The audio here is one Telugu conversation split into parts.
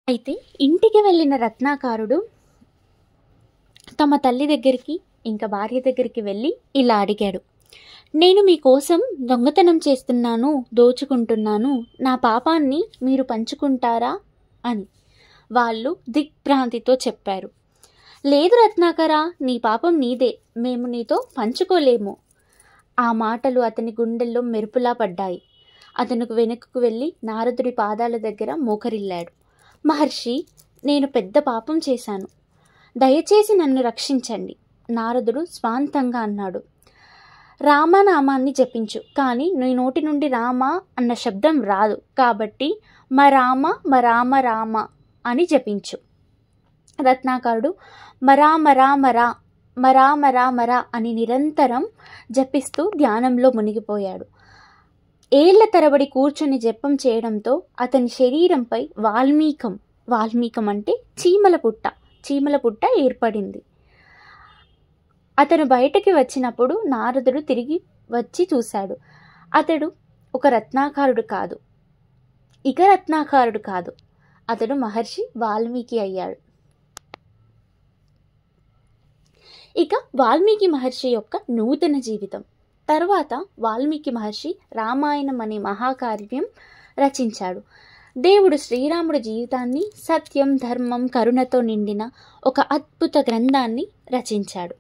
అయితే ఇంటికి వెళ్ళిన రత్నాకరుడు తమ తల్లి దగ్గరికి ఇంకా భార్య దగ్గరికి వెళ్ళి ఇలా అడిగాడు, నేను మీకోసం దొంగతనం చేస్తున్నాను, దోచుకుంటున్నాను, నా పాపాన్ని మీరు పంచుకుంటారా అని. వాళ్ళు దిగ్భ్రాంతితో చెప్పారు, లేదు రత్నాకరా, నీ పాపం నీదే, మేము నీతో పంచుకోలేము. ఆ మాటలు అతని గుండెల్లో మెరుపులా పడ్డాయి. అతను వెనక్కు వెళ్ళి నారదుడి పాదాల దగ్గర మోకరిల్లాడు. మహర్షి, నేను పెద్ద పాపం చేశాను, దయచేసి నన్ను రక్షించండి. నారదుడు స్వాంతంగా అన్నాడు, రామనామాన్ని జపించు, కానీ నీ నోటి నుండి రామ అన్న శబ్దం రాదు, కాబట్టి మరామ మరామ రామ అని జపించు. రత్నాకరుడు మరా మరా మరా మరా మరా మరా అని నిరంతరం జపిస్తూ ధ్యానంలో మునిగిపోయాడు. ఏళ్ల తరబడి కూర్చొని జపం చేయడంతో అతని శరీరంపై వాల్మీకం అంటే చీమల పుట్ట ఏర్పడింది. అతను బయటకి వచ్చినప్పుడు నారదుడు తిరిగి వచ్చి చూశాడు. అతడు రత్నాకరుడు కాదు, అతడు మహర్షి వాల్మీకి అయ్యాడు. ఇక వాల్మీకి మహర్షి యొక్క నూతన జీవితం. తర్వాత వాల్మీకి మహర్షి రామాయణం అనే మహాకావ్యం రచించాడు. దేవుడు శ్రీరాముడి జీవితాన్ని సత్యం, ధర్మం, కరుణతో నిండిన ఒక అద్భుత గ్రంథాన్ని రచించాడు.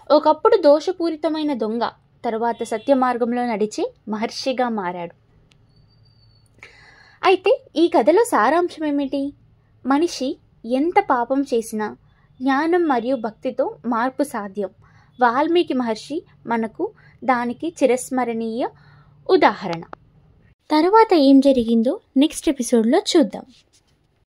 ఒకప్పుడు దోషపూరితమైన దొంగ తరువాత సత్య మార్గంలో నడిచే మహర్షిగా మారాడు. అయితే ఈ కథలో సారాంశం ఏమిటి? మనిషి ఎంత పాపం చేసినా జ్ఞానం మరియు భక్తితో మార్పు సాధ్యం. వాల్మీకి మహర్షి మనకు దానికి చిరస్మరణీయ ఉదాహరణ. తర్వాత ఏం జరిగిందో నెక్స్ట్ ఎపిసోడ్లో చూద్దాం.